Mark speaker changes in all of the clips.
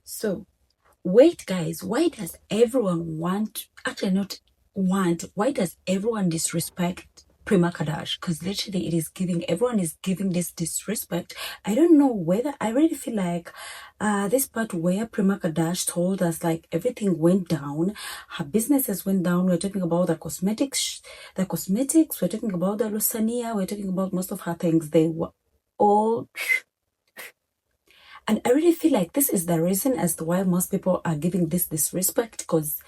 Speaker 1: So, wait, guys, why does everyone want, actually, not want, why does everyone disrespect Prima Kadash? Because literally, everyone is giving this disrespect. I don't know whether, I really feel like this part where Prima Kadash told us like everything went down, her businesses went down. We're talking about the cosmetics, we're talking about the Lusania, we're talking about most of her things. They were all, and I really feel like this is the reason as to why most people are giving this disrespect. Because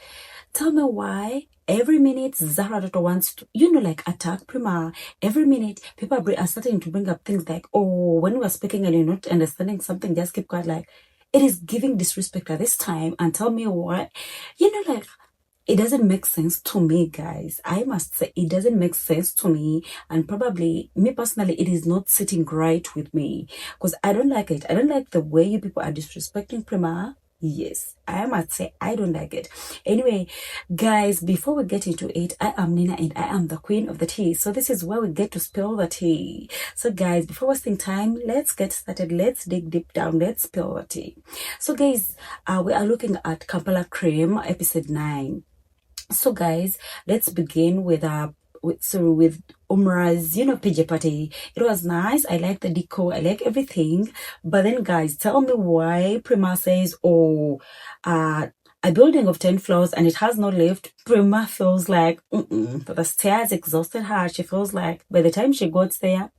Speaker 1: tell me why every minute Zara Dotto wants to, like attack Prima. Every minute people are starting to bring up things like, oh, when we're speaking and you're not understanding something, just keep quiet. Like, it is giving disrespect at this time. And tell me why. Like, it doesn't make sense to me, guys. I must say it doesn't make sense to me, and probably me personally, it is not sitting right with me because I don't like it. I don't like the way you people are disrespecting Prima. Yes, I must say I don't like it. Anyway, guys, before we get into it, I am Nina and I am the queen of the tea. So this is where we get to spill the tea. So guys, before wasting time, let's get started. Let's dig deep down. Let's spill the tea. So guys, we are looking at Kampala Crème episode 9. So guys, let's begin with Umrah's, PJ party. It was nice. I like the decor. I like everything. But then guys, tell me why Prima says, oh, a building of 10 floors and it has no lift. Prima feels like the stairs exhausted her. She feels like by the time she got there,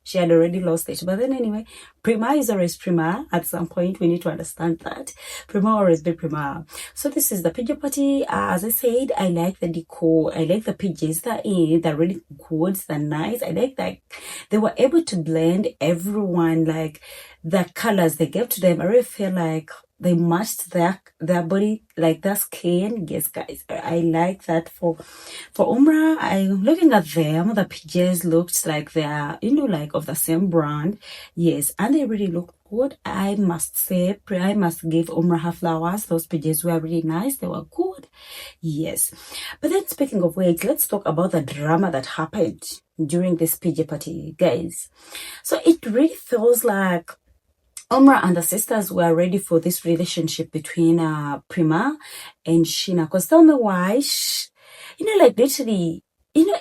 Speaker 1: she had already lost it. But then anyway, Prima is always Prima. At some point, we need to understand that. Prima always be Prima. So this is the PJ party. As I said, I like the decor. I like the PJs that they're really good. They're nice. I like that they were able to blend everyone, like the colors they gave to them. I really feel like they matched their body, like their skin. Yes, guys, I like that. For Umrah, I'm looking at them. The PJs looked like they're, like of the same brand. Yes, and they really look good. I must say, I must give Umrah her flowers. Those PJs were really nice. They were good. Yes. But then speaking of which, let's talk about the drama that happened during this PJ party, guys. So it really feels like Umrah and the sisters were ready for this relationship between Prima and Sheena. Because tell me why, like literally,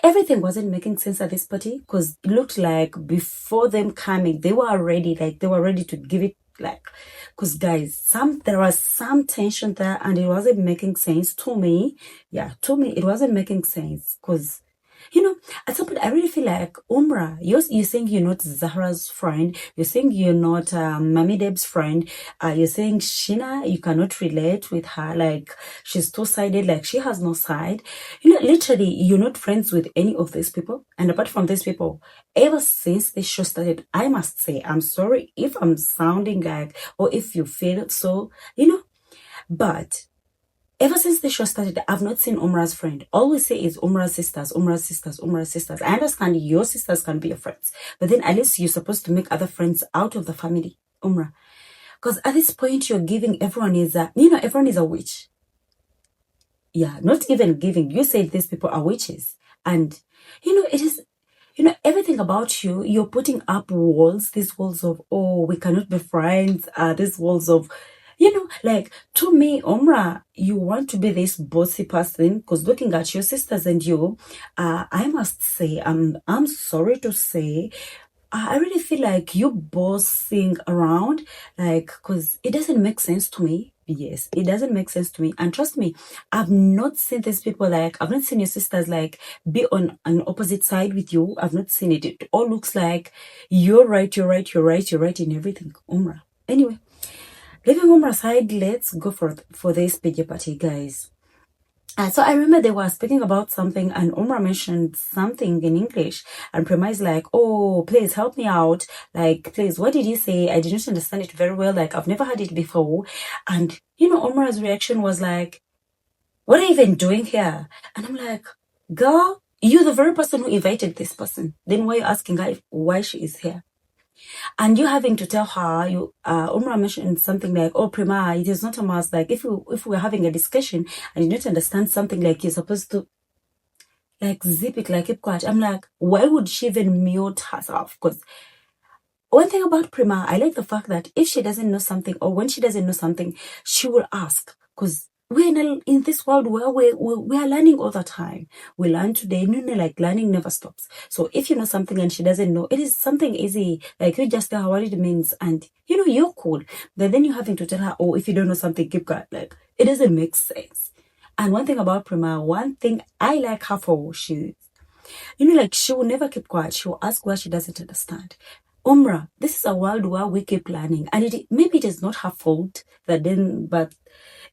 Speaker 1: everything wasn't making sense at this party. Because it looked like before them coming, they were ready to give it like, because guys, there was some tension there and it wasn't making sense to me. Yeah, to me, it wasn't making sense because at some point, I really feel like Umrah, you're saying you're not Zahra's friend. You're saying you're not Mami Deb's friend. You're saying Sheena, you cannot relate with her. Like, she's two-sided. Like, she has no side. Literally, you're not friends with any of these people. And apart from these people, ever since this show started, I must say, I'm sorry if I'm sounding like, or if you feel so, but ever since the show started, I've not seen Umrah's friend. All we say is Umrah's sisters, Umrah's sisters, Umrah's sisters. I understand your sisters can be your friends, but then at least you're supposed to make other friends out of the family, Umrah. Because at this point, you're giving everyone everyone is a witch. Yeah, not even giving. You said these people are witches. And, it is, everything about you, you're putting up walls, these walls of, oh, we cannot be friends, these walls of, like, to me, Umrah, you want to be this bossy person because looking at your sisters and you, I must say, I'm sorry to say, I really feel like you bossing around, like, because it doesn't make sense to me. Yes, it doesn't make sense to me. And trust me, I've not seen these people, like, I've not seen your sisters, like, be on an opposite side with you. I've not seen it. It all looks like you're right in everything, Umrah. Anyway, leaving Umrah aside, let's go for this PJ party, guys. So I remember they were speaking about something and Umrah mentioned something in English and Prima is like, oh, please help me out. Like, please, what did you say? I didn't understand it very well. Like, I've never heard it before. And, Umrah's reaction was like, what are you even doing here? And I'm like, girl, you're the very person who invited this person. Then why are you asking her why she is here? And you having to tell her, Umrah mentioned something like, oh, Prima, it is not a must. Like, if we're having a discussion and you don't understand something, like, you're supposed to, like, zip it, like, keep quiet. I'm like, why would she even mute herself? Because one thing about Prima, I like the fact that if she doesn't know something, or when she doesn't know something, she will ask. Because we're in this world where we are learning all the time. We learn today, like learning never stops. So if you know something and she doesn't know, it is something easy. Like you just tell her what it means, and you're cool. But then you're having to tell her, oh, if you don't know something, keep quiet. Like it doesn't make sense. And one thing about Prima, one thing I like her for, like she will never keep quiet. She will ask what she doesn't understand. Umrah, this is a world where we keep learning, and maybe it is not her fault but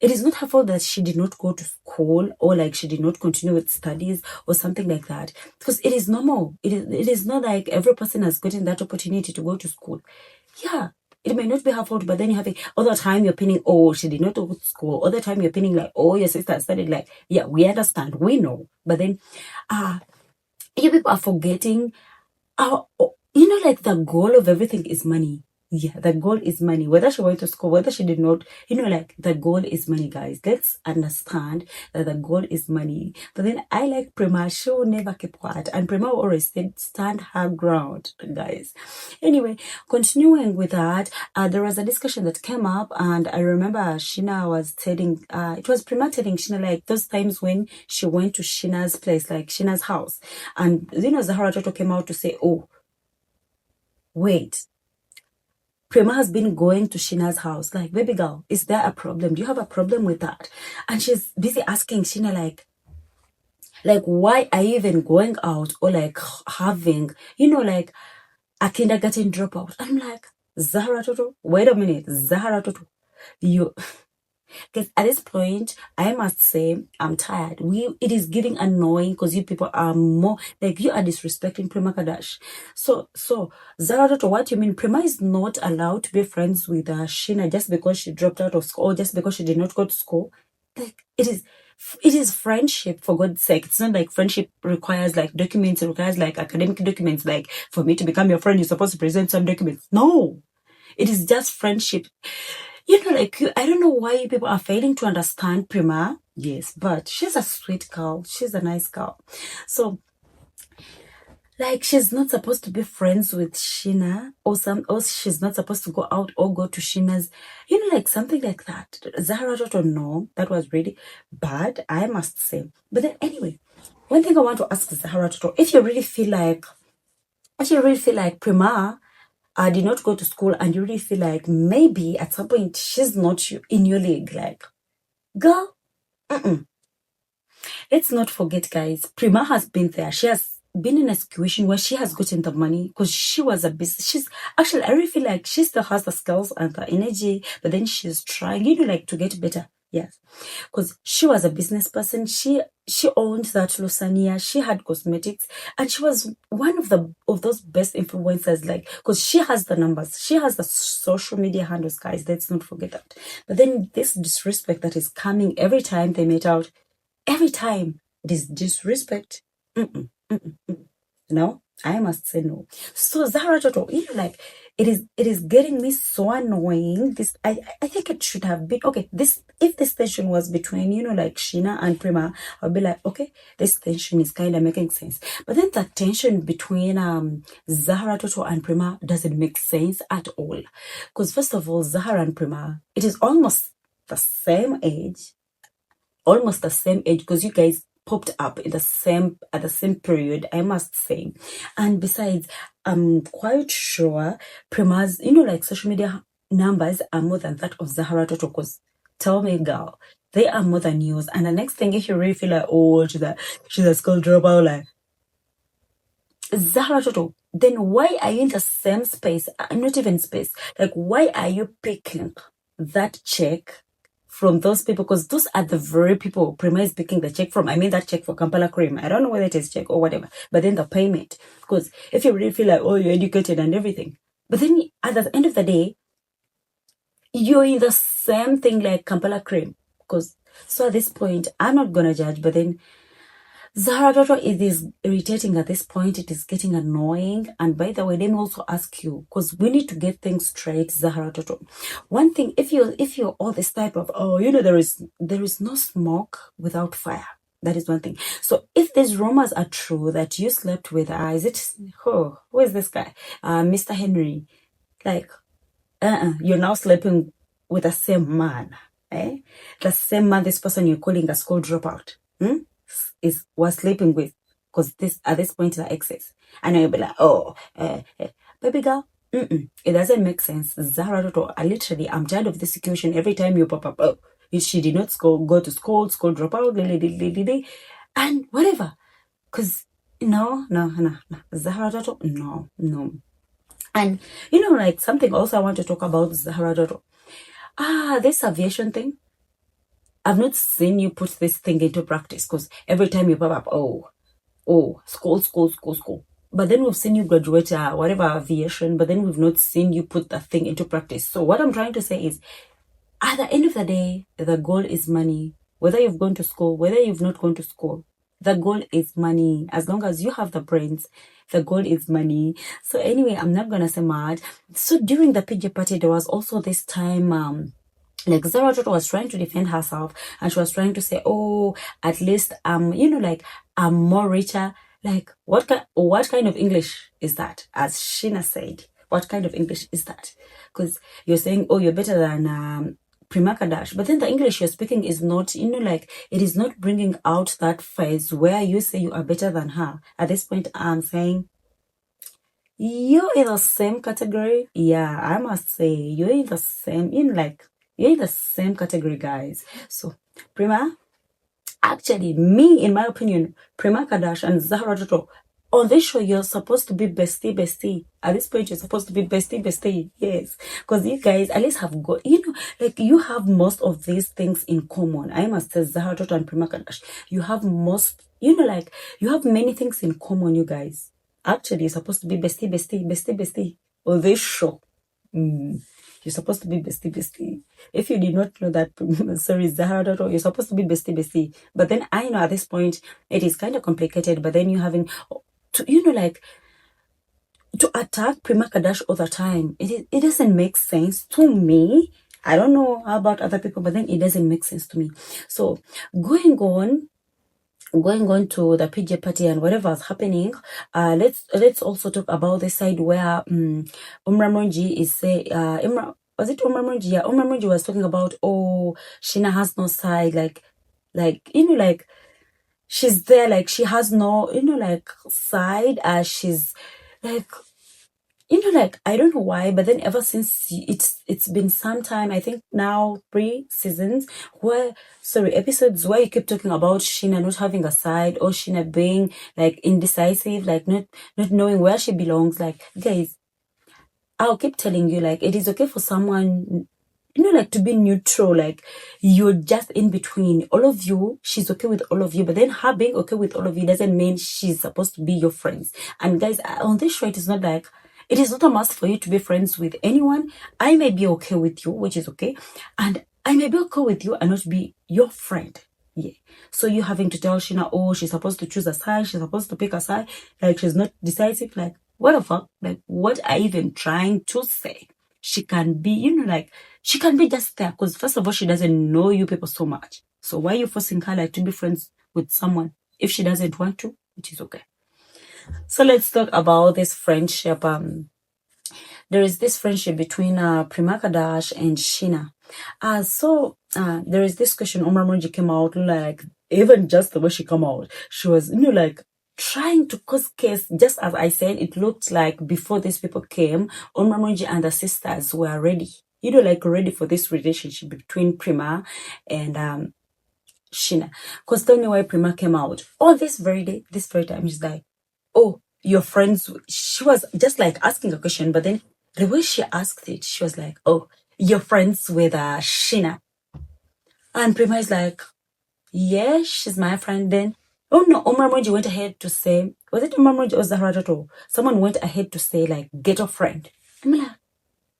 Speaker 1: it is not her fault that she did not go to school, or like she did not continue with studies or something like that, because it is normal. It is not like every person has gotten that opportunity to go to school. Yeah, it may not be her fault, but then you have all the time you're pinning, oh, she did not go to school. All the time you're pinning like, oh, your sister studied. Like, yeah, we understand, we know, but then you people are forgetting like the goal of everything is money. Yeah, the goal is money. Whether she went to school, whether she did not, like the goal is money, guys. Let's understand that the goal is money. But then I like Prima. She will never keep quiet. And Prima will always stand her ground, guys. Anyway, continuing with that, there was a discussion that came up, and I remember Sheena was telling, it was Prima telling Sheena, like those times when she went to Sheena's place, like Sheena's house. And, Zahara Toto came out to say, oh, wait, Prima has been going to Sheena's house. Like, baby girl, is there a problem? Do you have a problem with that? And she's busy asking Sheena, like, why are you even going out, or like having, like a kindergarten dropout? I'm like, Zahara Toto, wait a minute, Zahara Toto, because at this point, I must say, I'm tired. It is getting annoying because you people are more, like, you are disrespecting Prima Kadash. So, Zara Toto, what you mean? Prima is not allowed to be friends with Sheena just because she dropped out of school, or just because she did not go to school. Like, it is friendship, for God's sake. It's not like friendship requires like documents, it requires like academic documents. Like, for me to become your friend, you're supposed to present some documents. No, it is just friendship. Like, I don't know why you people are failing to understand Prima. Yes, but she's a sweet girl. She's a nice girl. So, like, she's not supposed to be friends with Sheena, or she's not supposed to go out or go to Sheena's, like something like that. Zahara Toto, no, that was really bad, I must say. But then anyway, one thing I want to ask Zahara Toto, if you really feel like Prima did not go to school, and you really feel like maybe at some point she's not in your league, like, girl, let's not forget, guys, Prima has been there. She has been in a situation where she has gotten the money because she was a business. She's actually, I really feel like she still has the skills and the energy, but then she's trying, like, to get better. Yes, because she was a business person. She owned that Lusania. She had cosmetics, and she was one of those best influencers. Like, because she has the numbers, she has the social media handles, guys. Let's not forget that. But then this disrespect that is coming every time they meet out, every time, this disrespect. No, I must say no. So Zahara Toto, like, it is getting me so annoying. This I think it should have been okay. If this tension was between like Sheena and Prima, I'll be like, okay, this tension is kind of making sense. But then the tension between Zahara Toto and Prima doesn't make sense at all. Because first of all, Zahara and Prima, it is almost the same age. Almost the same age, because you guys popped up at the same period, I must say. And besides, I'm quite sure Prima's, like, social media numbers are more than that of Zahara Toto, because tell me, girl, they are more than yours. And the next thing, if you really feel like, oh, she's a school dropout, like, Zahara Toto, then why are you in the same space? Not even space. Like, why are you picking that check from those people? Because those are the very people Prima is picking the check from. I mean, that check for Kampala cream. I don't know whether it is check or whatever. But then the payment. Because if you really feel like, oh, you're educated and everything. But then at the end of the day, you're in the same thing like Kampala cream. So at this point, I'm not going to judge. But then Zahara Toto, it is irritating at this point. It is getting annoying. And by the way, let me also ask you, because we need to get things straight, Zahara Toto. One thing, if you're all this type of, oh, there is no smoke without fire. That is one thing. So if these rumors are true that you slept with, who is this guy? Mr. Henry. Like, you're now sleeping with the same man, eh? The same man this person you're calling a school dropout, was sleeping with, because this at this point they're exes, and you'll be like, oh, baby girl, it doesn't make sense. Zara Toto, literally, I'm tired of this situation. Every time you pop up, oh, she did not go to school dropout, and whatever. Because no, Zara Toto, no. And like something also I want to talk about Zahra Dodo. This aviation thing. I've not seen you put this thing into practice, because every time you pop up, school. But then we've seen you graduate whatever aviation, but then we've not seen you put that thing into practice. So what I'm trying to say is, at the end of the day, the goal is money. Whether you've gone to school, whether you've not gone to school, the goal is money. As long as you have the brains, the goal is money. So anyway, I'm not gonna say much. So during the PJ party, there was also this time, like Zara Toto was trying to defend herself, and she was trying to say, oh, at least like I'm more richer. Like what kind of English is that? As Sheena said, what kind of English is that? Because you're saying, oh, you're better than Prima Kadash, but then the English you're speaking is not, like, it is not bringing out that phase where you say you are better than her. At this point, I'm saying you're in the same category. Yeah, I must say you're in the same, you're in the same category, guys. So Prima, actually, me, in my opinion, Prima Kadash and Zahra Toto, on this show, you're supposed to be bestie. At this point, you're supposed to be bestie. Yes. Because you guys at least have got, like, you have most of these things in common. I must say, Zahra Toto and Prima Kadash, you have most, like, you have many things in common, you guys. Actually, you're supposed to be bestie on this show. You're supposed to be bestie. If you did not know that, sorry, Zahra Toto, you're supposed to be bestie. But then I know at this point, it is kind of complicated, but then you having to, like, to attack Prima Kadash all the time. It doesn't make sense to me. I don't know about other people, but then it doesn't make sense to me. So going on to the PJ party and whatever's happening, let's also talk about the side where Umrah Monji is say was it Umrah Monji? Yeah, Umrah Monji was talking about, oh, Sheena has no side, like like she's there, like she has no like side, she's like like, I don't know why, but then ever since it's been some time, I think now 3 seasons, episodes where you keep talking about Sheena not having a side, or Sheena being like indecisive, like not knowing where she belongs. Like, guys, I'll keep telling you, like, it is okay for someone, like, to be neutral, like, you're just in between. All of you, she's okay with all of you, but then her being okay with all of you doesn't mean she's supposed to be your friends. And guys, on this show, it is not a must for you to be friends with anyone. I may be okay with you, which is okay, and I may be okay with you and not be your friend. Yeah. So you having to tell Sheena, oh, she's supposed to choose a side, she's supposed to pick a side, like she's not decisive, like, what the fuck? Like, what are you even trying to say? She can be, like, she can be just there, because first of all, she doesn't know you people so much. So why are you forcing her, like, to be friends with someone if she doesn't want to? Which is okay. So let's talk about this friendship. There is this friendship between Prima Kadash and Sheena. So there is this question. Umrah Monji came out, like, even just the way she come out, she was, like, trying to cause case. Just as I said, it looked like before these people came, Umrah Monji and the sisters were ready, like, ready for this relationship between Prima and Sheena. Because tell me why Prima came out. Oh, this very time, she's like, oh, your friends. She was just like asking a question, but then the way she asked it, she was like, oh, you're friends with Sheena. And Prima is like, yeah, she's my friend. Then, oh no, Umrah Monji went ahead to say, was it Umrah Monji or Zahra Toto? Someone went ahead to say, like, get a friend. I'm like,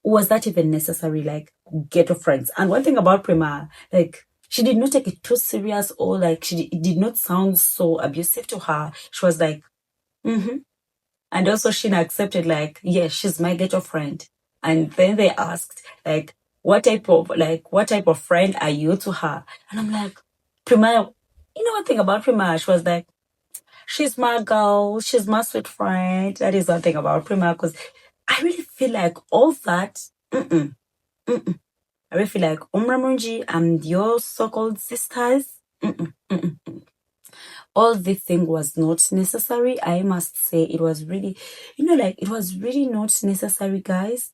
Speaker 1: was that even necessary? Like, get a friends. And one thing about Prima, like, she did not take it too serious, or like, it did not sound so abusive to her. She was like, And also Sheena accepted, like, yeah, she's my ghetto friend. And then they asked, like, what type of friend are you to her? And I'm like, Prima, one thing about Prima, she was like, she's my girl, she's my sweet friend. That is one thing about Prima, because I really feel like all that, I really feel like Umrah and your so-called sisters, all this thing was not necessary. I must say it was really, it was really not necessary, guys.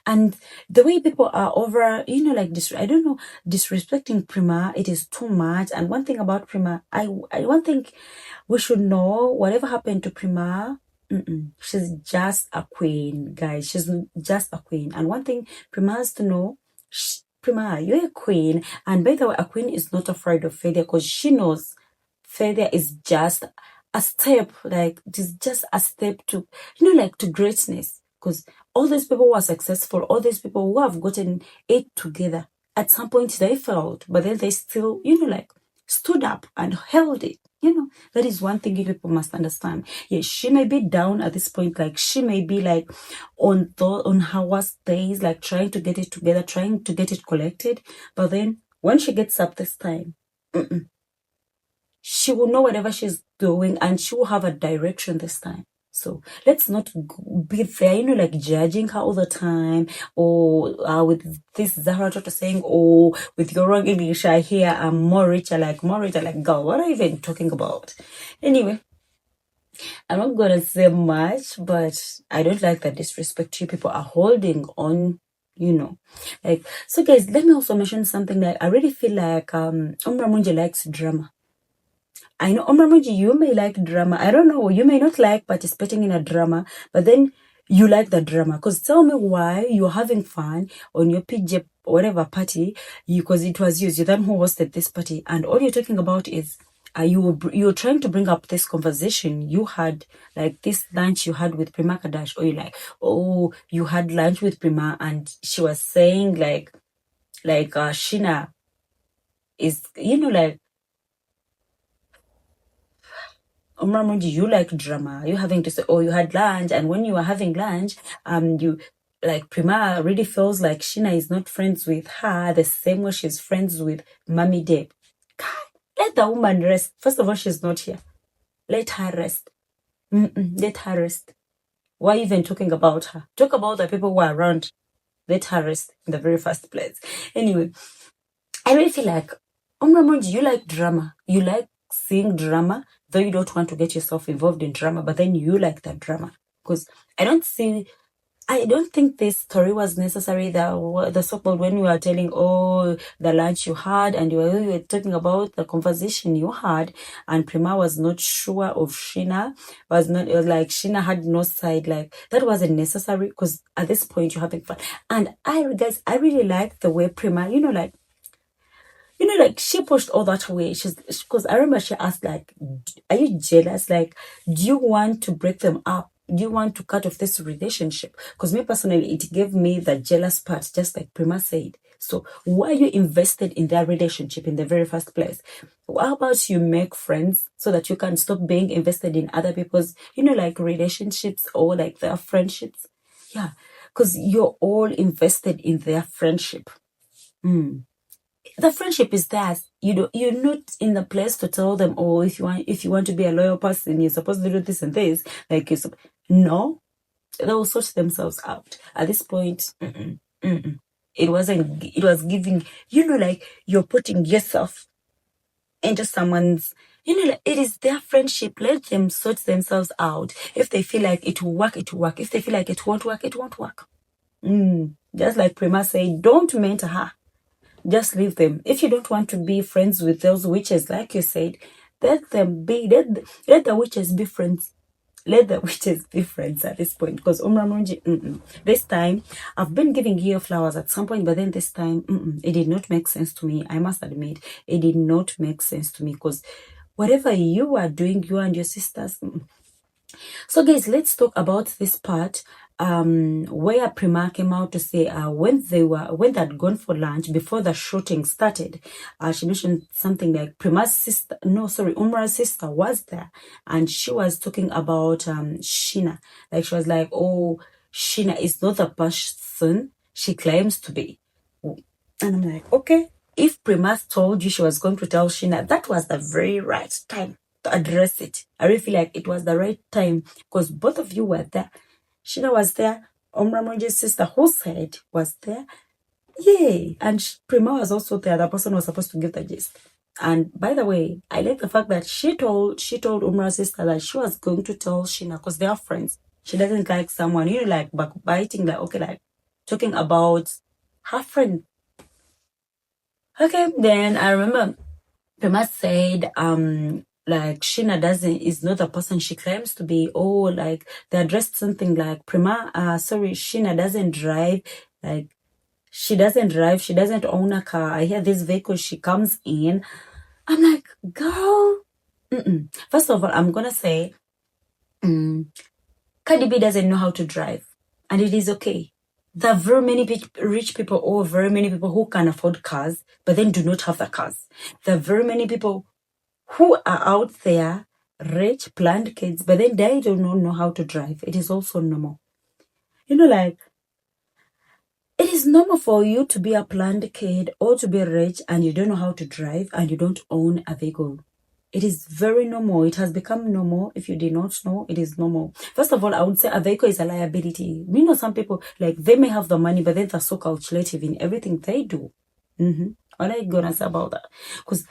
Speaker 1: And the way people are over, I don't know, disrespecting Prima, it is too much. And one thing about Prima, one thing we should know, whatever happened to Prima, she's just a queen, guys. She's just a queen. And one thing Prima has to know, Prima, you're a queen. And by the way, a queen is not afraid of failure because she knows failure is just a step, like it is just a step to, to greatness. Because all these people who are successful, all these people who have gotten it together, at some point they failed, but then they still, stood up and held it. That is one thing you people must understand. Yes, she may be down at this point, like she may be like on her worst days, like trying to get it together, trying to get it collected. But then when she gets up this time, she will know whatever she's doing and she will have a direction this time. So let's not be there, like judging her all the time, or with this Zahra Toto saying, oh, with your wrong English, I hear I'm more richer, like, girl, what are you even talking about? Anyway, I'm not gonna say much, but I don't like the disrespect you people are holding on, like. So guys, let me also mention something that I really feel like Umrah Munji likes drama. I know, Omramuji, you may like drama. I don't know, you may not like participating in a drama, but then you like the drama. Because tell me why you're having fun on your PJ, whatever party, because it was you, you're the one who hosted this party, and all you're talking about is you're trying to bring up this conversation you had, like this lunch you had with Prima Kadash, or you're like, oh, you had lunch with Prima, and she was saying like Sheena is, like, Umramuji, you like drama. You having to say, oh, you had lunch, and when you were having lunch, you like Prima really feels like Sheena is not friends with her the same way she's friends with Mami Deb. Let the woman rest. First of all, she's not here. Let her rest. Let her rest. Why even talking about her? Talk about the people who are around. Let her rest in the very first place. Anyway, I really feel like Umramuji, you like drama. You like seeing drama, though you don't want to get yourself involved in drama, but then you like that drama. Because I don't think this story was necessary. The so-called, when you were telling, oh, the lunch you had, and you were talking about the conversation you had, and Prima was not sure of Sheena, it was like Sheena had no side, like that wasn't necessary, because at this point you're having fun. And I really like the way Prima, like she pushed all that away. Because I remember she asked, like, are you jealous? Like, do you want to break them up? Do you want to cut off this relationship? Because me personally, it gave me the jealous part, just like Prima said. So why are you invested in their relationship in the very first place? How about you make friends so that you can stop being invested in other people's, like relationships or like their friendships? Yeah, because you're all invested in their friendship. The friendship is theirs. You're not in the place to tell them, oh, if you want to be a loyal person, you're supposed to do this and this. Like no, they will sort themselves out. At this point, it was giving, like you're putting yourself into someone's, like, it is their friendship. Let them sort themselves out. If they feel like it will work, it will work. If they feel like it won't work, it won't work. Just like Prima said, don't mentor her. Just leave them. If you don't want to be friends with those witches, like you said, let them be. Let the witches be friends. Let the witches be friends at this point. Because Umramunji, this time, I've been giving you flowers at some point, but then this time, it did not make sense to me. I must admit, it did not make sense to me. Because whatever you are doing, you and your sisters. So guys, let's talk about this part where Prima came out to say when they had gone for lunch before the shooting started, she mentioned something like Umrah's sister was there, and she was talking about Sheena. Like she was like, oh, Sheena is not the person she claims to be. And I'm like, okay, if Prima told you she was going to tell Sheena, that was the very right time to address it. I really feel like it was the right time because both of you were there. Sheena was there. Umrah sister, who said, was there. Yay! And Prima was also there. The person was supposed to give the gist. And by the way, I like the fact that she told Umrah's sister that she was going to tell Sheena because they are friends. She doesn't like someone, like backbiting, like, okay, like talking about her friend. Okay, then I remember Prima said, like Sheena is not the person she claims to be. Oh, like they addressed something like Sheena doesn't drive, like she doesn't drive, she doesn't own a car. I hear this vehicle she comes in. I'm like, girl. First of all, I'm gonna say, Cardi B doesn't know how to drive, and it is okay. There are very many rich people or very many people who can afford cars, but then do not have the cars. There are very many people who are out there, rich, planned kids, but then they do not know how to drive. It is also normal. Like, it is normal for you to be a planned kid or to be rich and you don't know how to drive and you don't own a vehicle. It is very normal. It has become normal. If you did not know, it is normal. First of all, I would say a vehicle is a liability. Some people, like, they may have the money, but then they're so calculative in everything they do. What are you gonna say about that? Because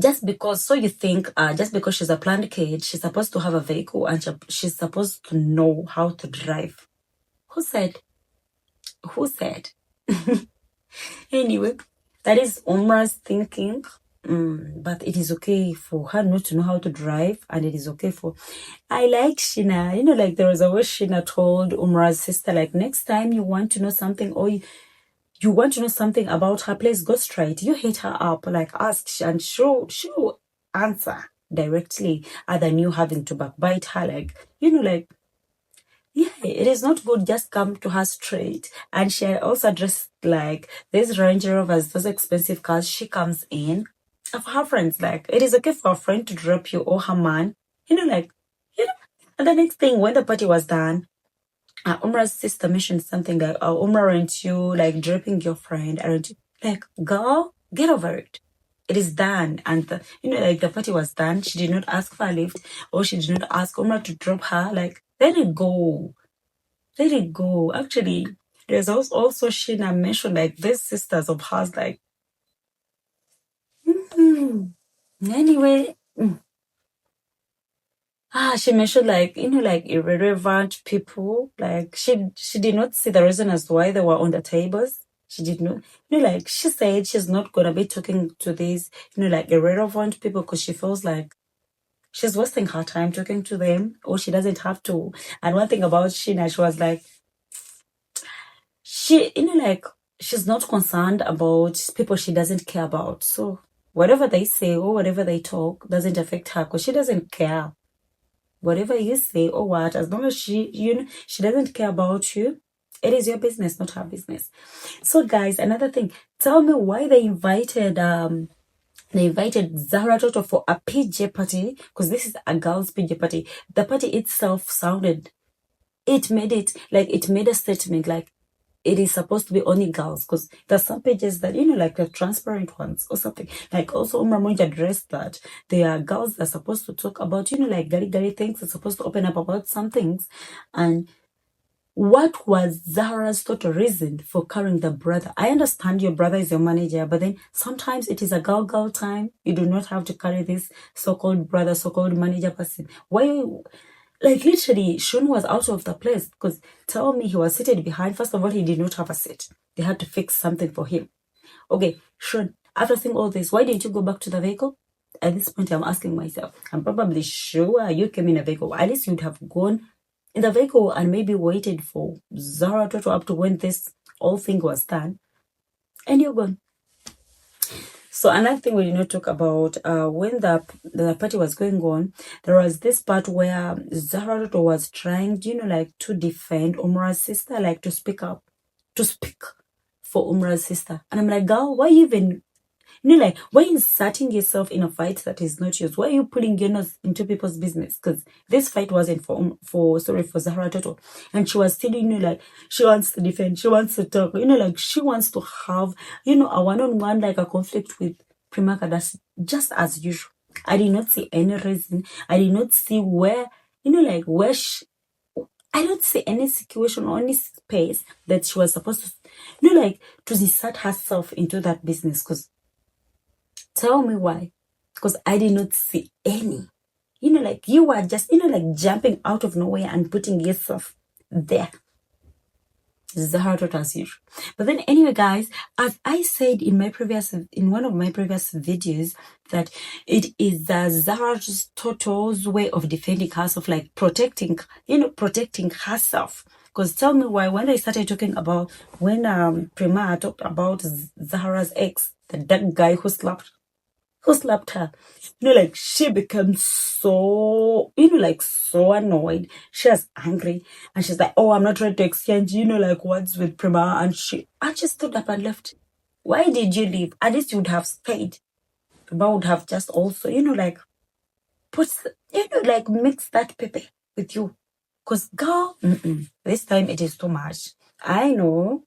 Speaker 1: just because she's a planned kid, she's supposed to have a vehicle and she's supposed to know how to drive. Who said? Anyway, that is Umrah's thinking. But it is okay for her not to know how to drive, and it is okay for... I like Sheena. Like there was a way Sheena told Umrah's sister, like, next time you want to know something or you want to know something about her, please go straight. You hit her up, like ask, and she'll answer directly, other than you having to backbite her, like, like, yeah, it is not good. Just come to her straight. And she also addressed, like, these Range Rovers, those expensive cars. She comes in. And for her friends, like, it is okay for a friend to drop you or her man. And the next thing, when the party was done, Umrah's sister mentioned something like, Umrah, aren't you, like, dropping your friend? Aren't you? Like, girl, get over it. It is done. And, like, the party was done. She did not ask for a lift, or she did not ask Umrah to drop her. Like, let it go. Let it go. Actually, there's also Sheena mentioned, like, these sisters of hers, like, anyway, she mentioned, like, like, irrelevant people. Like, she did not see the reason as to why they were on the tables. She did not, like, she said she's not gonna be talking to these, like, irrelevant people because she feels like she's wasting her time talking to them, or she doesn't have to. And one thing about Sheena, she was like, she, like, she's not concerned about people she doesn't care about. So whatever they say or whatever they talk doesn't affect her because she doesn't care. Whatever you say or what, as long as she doesn't care about you, it is your business, not her business. So guys, another thing, tell me why they invited Zahra Toto for a PJ party, because this is a girls' PJ party. The party itself it made a statement, like, it is supposed to be only girls, because there's some pages that, like the transparent ones or something. Like, also Umrah addressed that there are girls that are supposed to talk about, like, gary things. They're supposed to open up about some things. And what was Zahra's total reason for carrying the brother? I understand your brother is your manager, but then sometimes it is a girl time. You do not have to carry this so-called brother, so-called manager person. Why? Like, literally, Shun was out of the place, because tell me he was seated behind. First of all, he did not have a seat. They had to fix something for him. Okay, Shun, after seeing all this, why didn't you go back to the vehicle? At this point, I'm asking myself. I'm probably sure you came in a vehicle. At least you'd have gone in the vehicle and maybe waited for Zahra Toto up to when this whole thing was done. And you're gone. So another thing we did not talk about, when the party was going on, there was this part where Zahra Toto was trying, like, to defend Umrah's sister, like, to speak for Umrah's sister. And I'm like, girl, why you even, like, why are you inserting yourself in a fight that is not yours? Why are you putting your nose into people's business? Because this fight wasn't for Zahra Toto. And she was still, like, she wants to defend, she wants to talk, like, she wants to have, a one-on-one, like, a conflict with Prima. That's just as usual. I did not see any reason. I did not see where, like, where I don't see any situation or any space that she was supposed to, you know, like to insert herself into that business. Because tell me why. Because I did not see any. You know, like you were just, you know, like jumping out of nowhere and putting yourself there. Zahara taught us you. But then anyway, guys, as I said in one of my previous videos, that it is Zahara's Toto's way of defending herself, like protecting herself. Because tell me why, when I started talking about, when Prima talked about Zahara's ex, that guy who slapped her, you know, like she became so, you know, like so annoyed. She was angry and she's like, oh, I'm not ready to exchange, you know, like words with Prima. And I just stood up and left. Why did you leave? At least you would have stayed. Prima would have just also, you know, like mix that pepe with you. Because girl, this time it is too much. I know.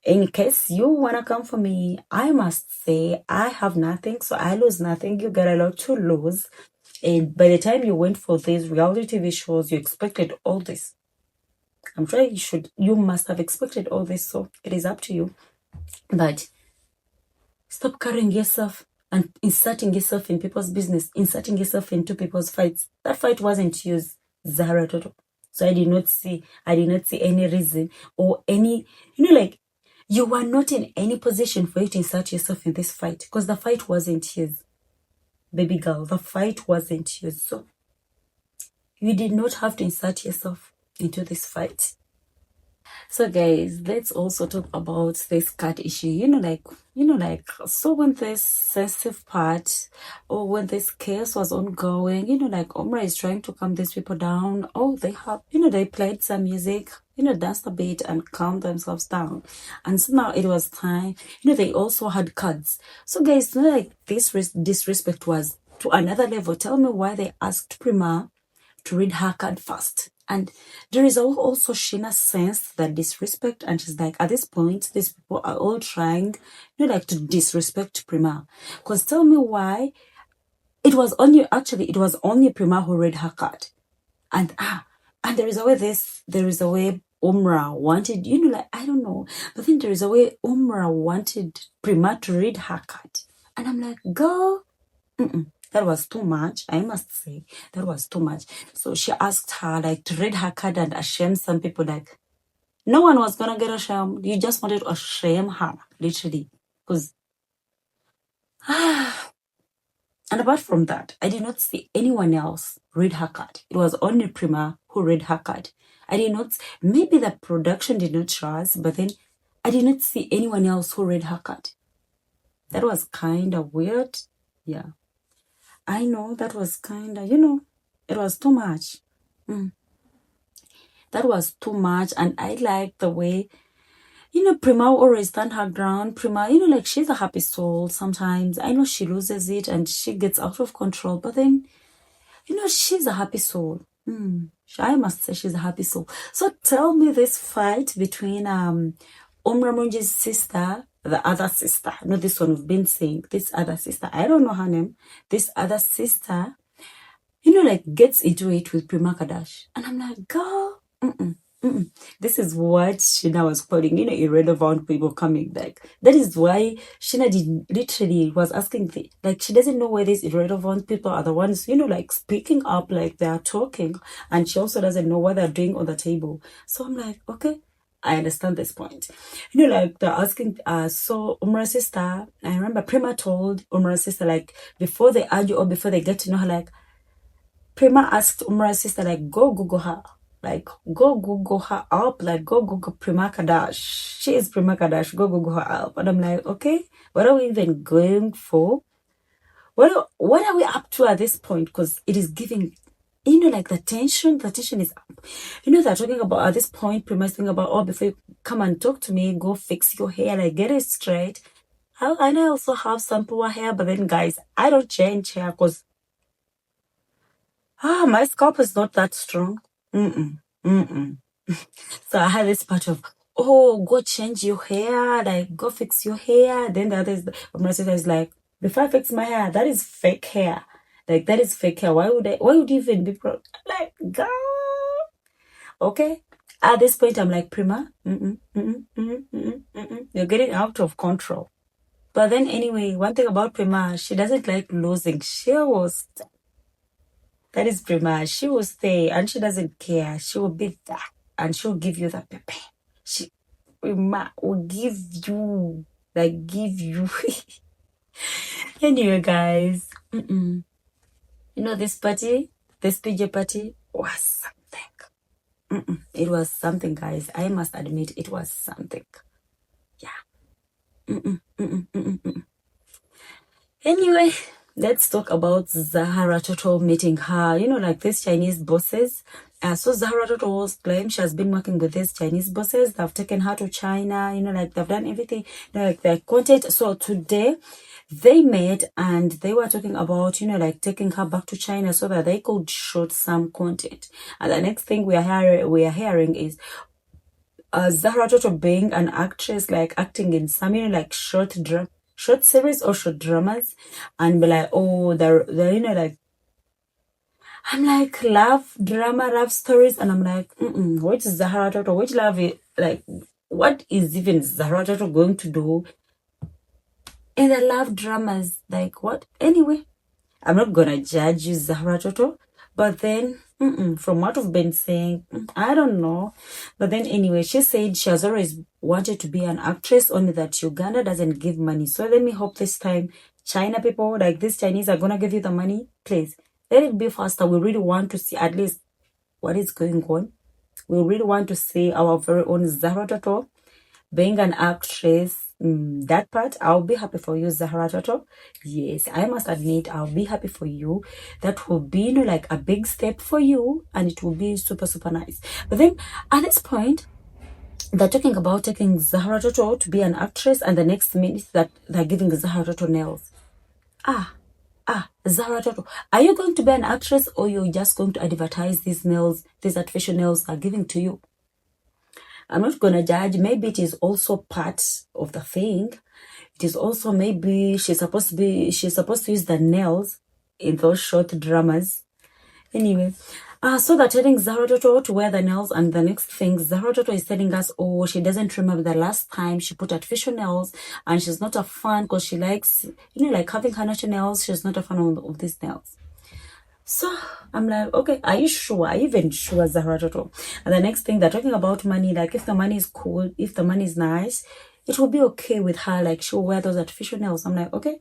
Speaker 1: In case you want to come for me, I must say I have nothing, so I lose nothing. You got a lot to lose. And by the time you went for these reality TV shows, you expected all this. I'm sure you must have expected all this, so it is up to you. But stop carrying yourself and inserting yourself in people's business, inserting yourself into people's fights. That fight wasn't yours, Zahara Toto. So I did not see any reason or any, you know, like, you were not in any position for you to insert yourself in this fight, because the fight wasn't yours. Baby girl, the fight wasn't yours. So you did not have to insert yourself into this fight. So guys, let's also talk about this cat issue. You know, like, so when this sensitive part, or when this case was ongoing, you know, like Umrah is trying to calm these people down. Oh, they have, you know, they played some music, you know, danced a bit and calmed themselves down. And so now it was time, you know, they also had cards. So guys, you know, like this disrespect was to another level. Tell me why they asked Prima to read her card first. And there is also Sheena sensed that disrespect, and she's like, at this point, these people are all trying, you know, like to disrespect Prima. Because tell me why, it was only Prima who read her card. And there is a way Umrah wanted, you know, like, I don't know, but then there is a way Umrah wanted Prima to read her card. And I'm like, girl, that was too much. I must say, that was too much. So she asked her, like, to read her card and ashame some people. Like, no one was gonna get ashamed. You just wanted to shame her, literally. Because, and apart from that, I did not see anyone else read her card. It was only Prima who read her card. I did not, maybe the production did not show us, but then I did not see anyone else who read her card. That was kind of weird. Yeah. I know that was kind of, you know, it was too much. That was too much. And I like the way, you know, Prima always stand her ground. Prima, you know, like, she's a happy soul sometimes. I know she loses it and she gets out of control, but then, you know, she's a happy soul. I must say she's a happy soul. So tell me, this fight between Umrah Munji's sister, the other sister, not this one we've been saying, this other sister, I don't know her name, this other sister, you know, like, gets into it with Prima Kadash. And I'm like, girl, this is what Sheena was calling, you know, irrelevant people coming. Like, that is why Sheena literally was asking, like, she doesn't know why these irrelevant people are the ones, you know, like, speaking up, like they are talking, and she also doesn't know what they're doing on the table. So I'm like, okay, I understand this point. You know, like, they're asking, so Umrah's sister, I remember Prima told Umrah's sister, like, before they argue or before they get to know her, like, Prima asked Umrah's sister, like, go Google her. Like, go Google her up. Like, go Google Prima Kadash. She is Prima Kadash. Go Google her up. And I'm like, okay, what are we even going for? What are we up to at this point? Because it is giving, you know, like, the tension is up. You know, they're talking about, at this point, Prima is thinking about, oh, before you come and talk to me, go fix your hair, like, get it straight. And I also have some poor hair, but then, guys, I don't change hair because my scalp is not that strong. So I had this part of, oh, go change your hair, like, go fix your hair. Then the other my sister is like, before I fix my hair, that is fake hair. Like, that is fake hair. Why would you even be like, girl? Okay. At this point, I'm like, Prima, you're getting out of control. But then anyway, one thing about Prima, she doesn't like losing. That is Prima. She will stay and she doesn't care. She will be there and she'll give you the pepe. Prima will give you. Anyway, guys, you know, this PJ party was something. It was something, guys. I must admit, it was something. Yeah. Anyway, let's talk about Zahara Toto meeting her. You know, like these Chinese bosses. So Zahara Toto's claim she has been working with these Chinese bosses. They've taken her to China. You know, like they've done everything. Like their content. So today, they met and they were talking about, you know, like taking her back to China so that they could shoot some content. And the next thing we are hearing is Zahra Toto being an actress, like acting in some, you know, like short series or short dramas, and be like, oh, they're you know, like, I'm like, love stories, and I'm like, which Zahra Toto, which love it, like, what is even Zahra Toto going to do in the love dramas? Like, what? Anyway, I'm not gonna judge you, Zahra Toto, but then from what we've been saying, I don't know. But then anyway, she said she has always wanted to be an actress, only that Uganda doesn't give money. So let me hope this time China people, like these Chinese, are gonna give you the money. Please, let it be faster. We really want to see at least what is going on. We really want to see our very own Zahra Toto being an actress. That part, I'll be happy for you, Zahra Toto. Yes, I must admit, I'll be happy for you. That will be, you know, like a big step for you, and it will be super, super nice. But then at this point, they're talking about taking Zahra Toto to be an actress, and the next minute that they're giving Zahra Toto nails. Zahra Toto, are you going to be an actress, or you're just going to advertise these nails, these artificial nails are giving to you? I'm not gonna judge. Maybe it is also part of the thing. It is also maybe she's supposed to use the nails in those short dramas. Anyway, so they're telling Zahra Toto to wear the nails, and the next thing Zahra Toto is telling us, oh, she doesn't remember the last time she put artificial nails, and she's not a fan because she likes, you know, like having her natural nails. She's not a fan of these nails. So I'm like, okay, are you sure? Are you even sure, Zahra Toto? And the next thing, they're talking about money. Like, if the money is cool, if the money is nice, it will be okay with her. Like, she'll wear those artificial nails. I'm like, okay.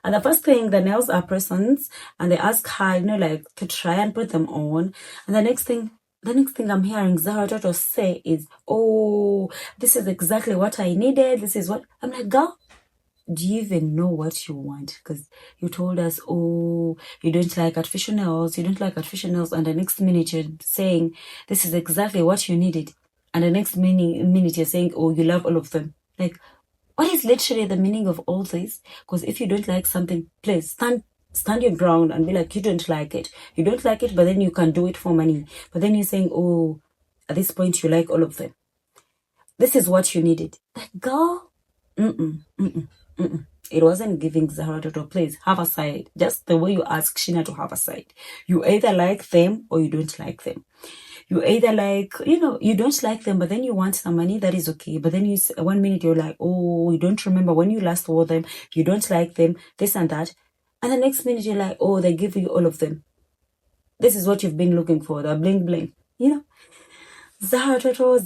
Speaker 1: And the first thing, the nails are presents, and they ask her, you know, like, to try and put them on. And the next thing I'm hearing Zahra Toto say is, oh, this is exactly what I needed. This is what I'm like, girl, do you even know what you want? Because you told us, oh, you don't like artificial nails, and the next minute you're saying this is exactly what you needed, and the next minute you're saying, oh, you love all of them. Like, what is literally the meaning of all this? Because if you don't like something, please stand your ground and be like, you don't like it, but then you can do it for money. But then you're saying, oh, at this point you like all of them. This is what you needed. Like, girl, it wasn't giving Zahra Toto. Please have a side. Just the way you ask Sheena to have a side. You either like them or you don't like them. You either like, you know, you don't like them, but then you want some money. That is okay. But then you 1 minute you're like, oh, you don't remember when you last wore them. You don't like them. This and that. And the next minute you're like, oh, they give you all of them. This is what you've been looking for. The bling bling. You know. Zahra Toto.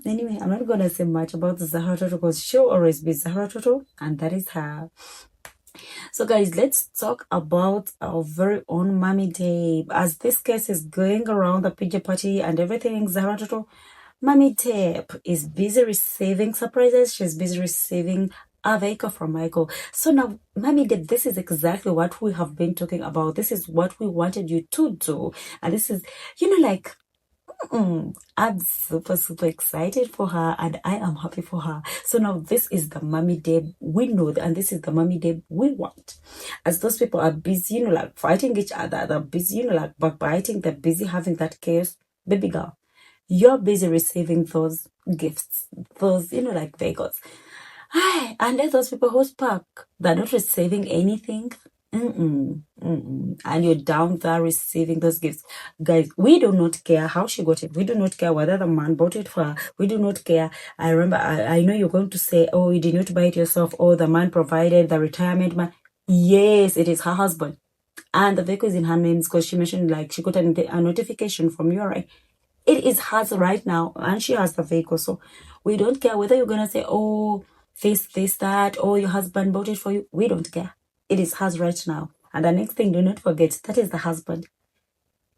Speaker 1: Anyway, I'm not gonna say much about Zahra Toto because she'll always be Zahra Toto, and that is her. So guys, let's talk about our very own Mami Deb. As this case is going around the PJ party and everything, Zahra Toto, Mami Deb is busy receiving surprises. She's busy receiving a vehicle from Micheal. So now, Mami Deb, this is exactly what we have been talking about. This is what we wanted you to do. And this is, you know, like, I'm super, super excited for her, and I am happy for her. So now this is the Mami Deb we know, and this is the Mami Deb we want. As those people are busy, you know, like fighting each other, they're busy, you know, like backbiting, they're busy having that chaos. Baby girl, you're busy receiving those gifts, those, you know, like vehicles. And then those people who spark, they're not receiving anything. And you're down there receiving those gifts. Guys, we do not care how she got it. We do not care whether the man bought it for her. We do not care. I remember, I know you're going to say, oh, you did not buy it yourself. Oh, the man provided, the retirement man. Yes, it is her husband. And the vehicle is in her names because she mentioned like she got a notification from URI. It is hers right now, and she has the vehicle. So we don't care whether you're going to say, oh, this, that, oh, your husband bought it for you. We don't care. It is hers right now. And the next thing, do not forget, that is the husband.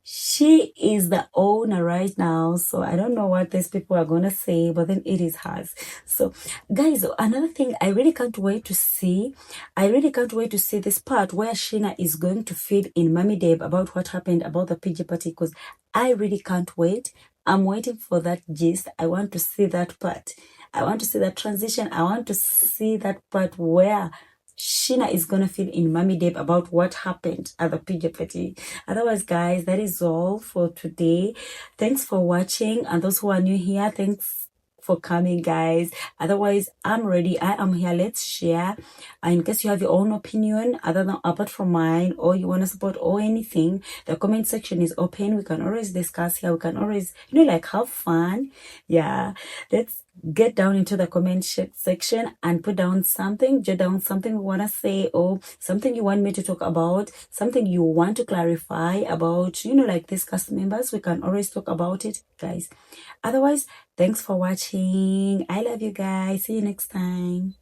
Speaker 1: She is the owner right now. So I don't know what these people are going to say, but then it is hers. So guys, another thing I really can't wait to see. I really can't wait to see this part where Sheena is going to feed in Mami Deb about what happened about the PG party, because I really can't wait. I'm waiting for that gist. I want to see that part. I want to see that transition. I want to see that part where Sheena is gonna feel in Mami Deb about what happened at the PJ party. Otherwise, guys, that is all for today. Thanks for watching, and those who are new here, thanks for coming, guys. Otherwise, I'm ready. I am here. Let's share. In case you have your own opinion apart from mine, or you want to support or anything, the comment section is open. We can always discuss here. We can always, like, have fun. Yeah, let's get down into the comment section and put down something, jot down something you want to say, or something you want me to talk about, something you want to clarify about, like these cast members. We can always talk about it, guys. Otherwise, thanks for watching. I love you guys. See you next time.